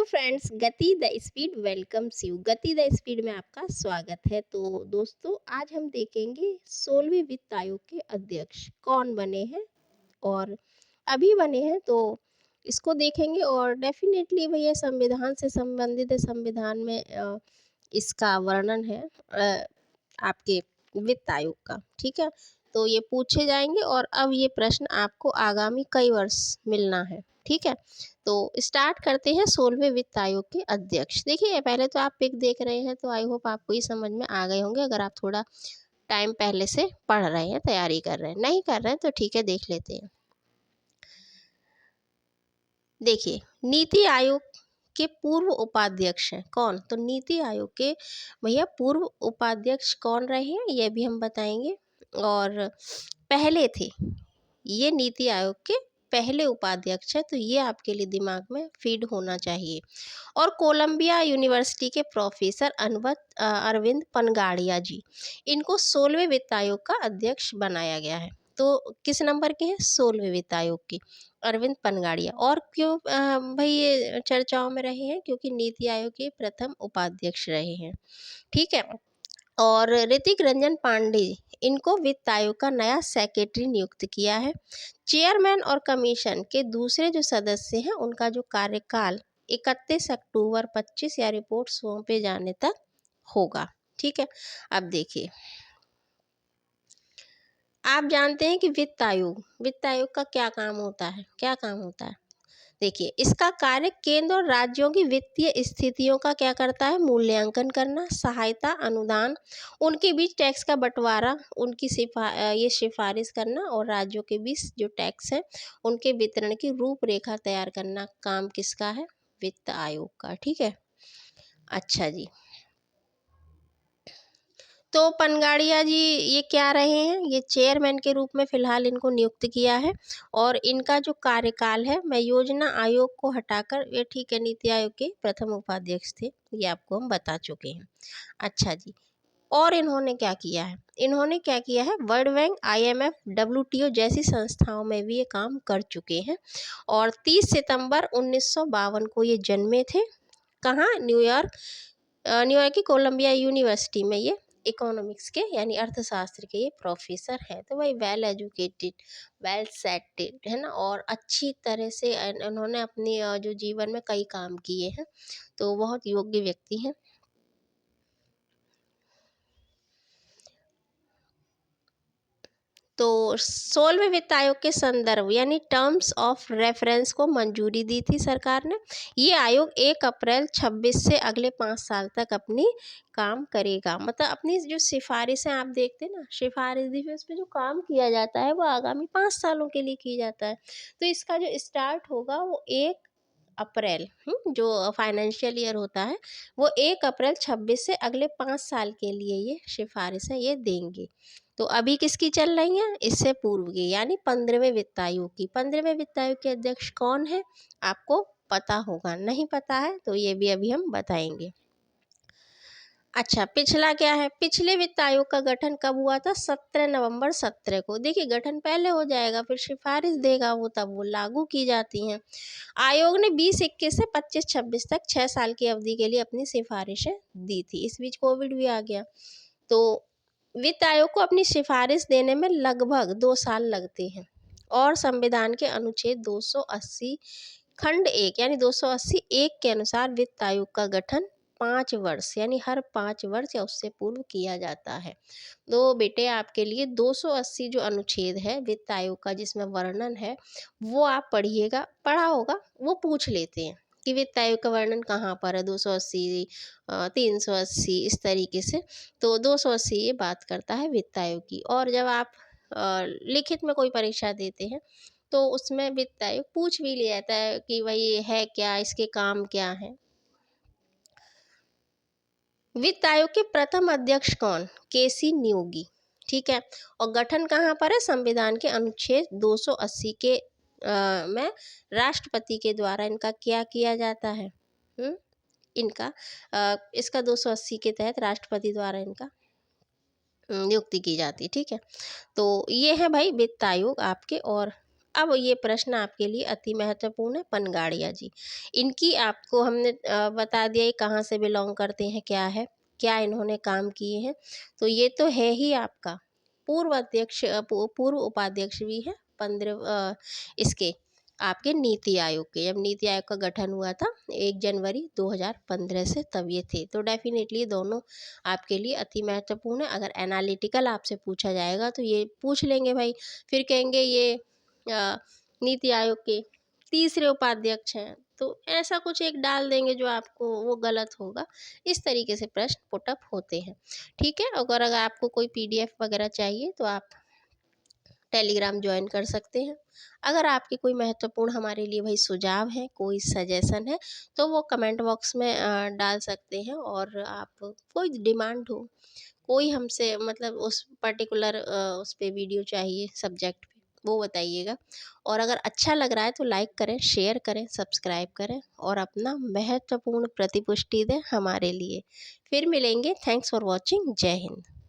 Hello friends, गति the speed welcomes you. गति the speed में आपका स्वागत है। तो दोस्तों, आज हम देखेंगे 16वें वित्त आयोग के अध्यक्ष कौन बने हैं और अभी बने हैं। तो इसको देखेंगे और डेफिनेटली भैया संविधान से संबंधित है। संविधान में इसका वर्णन है आपके वित्त आयोग का। ठीक है, तो ये पूछे जाएंगे और अब ये प्रश्न आपको आगामी कई वर्ष मिलना है। ठीक है, तो स्टार्ट करते हैं 16वें वित्त आयोग के अध्यक्ष। देखिए, पहले तो आप पिक देख रहे हैं, तो आई होप आपको ये समझ में आ गए होंगे। अगर आप थोड़ा टाइम पहले से पढ़ रहे हैं, तैयारी कर रहे हैं, नहीं कर रहे हैं तो ठीक है, देख लेते हैं। देखिए, नीति आयोग के पूर्व उपाध्यक्ष हैं कौन? तो नीति आयोग के भैया पूर्व उपाध्यक्ष कौन रहे हैं, ये भी हम बताएंगे। और पहले थे, ये नीति आयोग के पहले उपाध्यक्ष है, तो ये आपके लिए दिमाग में फीड होना चाहिए। और कोलंबिया यूनिवर्सिटी के प्रोफेसर अरविंद पनगाड़िया जी, इनको 16वें वित्त आयोग का अध्यक्ष बनाया गया है। तो किस नंबर के हैं? 16वें वित्त आयोग के अरविंद पनगाड़िया। और क्यों भाई ये चर्चाओं में रहे हैं? क्योंकि नीति आयोग के प्रथम उपाध्यक्ष रहे हैं। ठीक है, और ऋतिक रंजन पांडे, इनको वित्त आयोग का नया सेक्रेटरी नियुक्त किया है। चेयरमैन और कमीशन के दूसरे जो सदस्य हैं, उनका जो कार्यकाल 31 अक्टूबर 25 या रिपोर्ट सौंपे जाने तक होगा। ठीक है, अब देखिए, आप जानते हैं कि वित्त आयोग का क्या काम होता है? क्या काम होता है? देखिए, इसका कार्य केंद्र और राज्यों की वित्तीय स्थितियों का क्या करता है? मूल्यांकन करना, सहायता, अनुदान, उनके बीच टैक्स का बंटवारा, उनकी ये सिफारिश करना और राज्यों के बीच जो टैक्स है उनके वितरण की रूपरेखा तैयार करना काम किसका है? वित्त आयोग का। ठीक है, अच्छा जी, तो पनगाड़िया जी ये क्या रहे हैं? ये चेयरमैन के रूप में फिलहाल इनको नियुक्त किया है। और इनका जो कार्यकाल है, मैं योजना आयोग को हटाकर, ये ठीक है, नीति आयोग के प्रथम उपाध्यक्ष थे, ये आपको हम बता चुके हैं। अच्छा जी, और इन्होंने क्या किया है? इन्होंने क्या किया है? वर्ल्ड बैंक, IMF, WTO जैसी संस्थाओं में भी ये काम कर चुके हैं। और 30 सितंबर 1952 को ये जन्मे थे। कहाँ? न्यूयॉर्क की कोलंबिया यूनिवर्सिटी में ये इकोनॉमिक्स के यानी अर्थशास्त्र के ये प्रोफेसर हैं। तो भाई वेल एजुकेटेड, वेल सेटेड है ना, और अच्छी तरह से इन्होंने अपनी जो जीवन में कई काम किए हैं, तो बहुत योग्य व्यक्ति हैं। तो 16वें वित्त आयोग के संदर्भ यानी टर्म्स ऑफ रेफरेंस को मंजूरी दी थी सरकार ने। ये आयोग 1 अप्रैल 26 से अगले 5 साल तक अपनी काम करेगा। मतलब अपनी जो सिफारिशें आप देखते हैं ना, सिफारिश दी फिर उस पर जो काम किया जाता है वो आगामी 5 सालों के लिए की जाता है। तो इसका जो स्टार्ट होगा वो 1 अप्रैल, जो फाइनेंशियल ईयर होता है वो 1 अप्रैल 26 से अगले 5 साल के लिए ये सिफारिशें ये देंगे। तो अभी किसकी चल रही हैं? इससे पूर्व की यानी 15वें वित्त आयोग की। 15वें वित्त आयोग के अध्यक्ष कौन है? आपको पता होगा, नहीं पता है तो ये भी अभी हम बताएंगे। अच्छा, पिछला क्या है? पिछले वित्त आयोग का गठन कब हुआ था? 17 नवंबर 17 को। देखिए, गठन पहले हो जाएगा, फिर सिफारिश देगा वो, तब वो लागू की जाती हैं। आयोग ने 2021 से 25-26 तक 6 साल की अवधि के लिए अपनी सिफारिशें दी थी। इस बीच कोविड भी आ गया, तो वित्त आयोग को अपनी सिफारिश देने में लगभग 2 साल लगते हैं। और संविधान के अनुच्छेद 280 खंड 1 यानी 280 1 के अनुसार वित्त आयोग का गठन 5 वर्ष यानी हर 5 वर्ष या उससे पूर्व किया जाता है। तो बेटे, आपके लिए 280 जो अनुच्छेद है वित्त आयोग का, जिसमें वर्णन है, वो आप पढ़िएगा, पढ़ा होगा, वो पूछ लेते हैं कि वित्त आयोग का वर्णन कहाँ पर है, 280, 380, इस तरीके से। तो 280 ये बात करता है वित्त आयोग की। और जब आप लिखित में कोई परीक्षा देते हैं तो उसमें वित्त आयोग पूछ भी लिया जाता है कि भाई ये है क्या, इसके काम क्या हैं। वित्त आयोग के प्रथम अध्यक्ष कौन? केसी नियोगी। ठीक है, और गठन कहाँ पर है? संविधान के अनुच्छेद 280 के में राष्ट्रपति के द्वारा इनका क्या किया जाता है? इनका इसका 280 के तहत राष्ट्रपति द्वारा इनका नियुक्ति की जाती है। ठीक है, तो ये है भाई वित्त आयोग आपके। और अब ये प्रश्न आपके लिए अति महत्वपूर्ण है, पनगाड़िया जी। इनकी आपको हमने बता दिया ये कहाँ से बिलोंग करते हैं, क्या है, क्या इन्होंने काम किए हैं। तो ये तो है ही आपका पूर्व अध्यक्ष, पूर्व उपाध्यक्ष भी है 15 इसके आपके नीति आयोग के। जब नीति आयोग का गठन हुआ था 1 जनवरी 2015 से, तब ये थे। तो डेफिनेटली दोनों आपके लिए अति महत्वपूर्ण है। अगर एनालिटिकल आपसे पूछा जाएगा तो ये पूछ लेंगे भाई, फिर कहेंगे ये नीति आयोग के तीसरे उपाध्यक्ष हैं, तो ऐसा कुछ एक डाल देंगे जो आपको वो गलत होगा। इस तरीके से प्रश्न पुटअप होते हैं। ठीक है, अगर आपको कोई पीडीएफ वगैरह चाहिए तो आप टेलीग्राम ज्वाइन कर सकते हैं। अगर आपके कोई महत्वपूर्ण हमारे लिए भाई सुझाव है, कोई सजेशन है, तो वो कमेंट बॉक्स में डाल सकते हैं। और आप कोई डिमांड हो, कोई हमसे मतलब उस पर्टिकुलर उस पे वीडियो चाहिए सब्जेक्ट पे, वो बताइएगा। और अगर अच्छा लग रहा है तो लाइक करें, शेयर करें, सब्सक्राइब करें और अपना महत्वपूर्ण प्रतिपुष्टि दें हमारे लिए। फिर मिलेंगे। Thanks for watching. जय हिंद।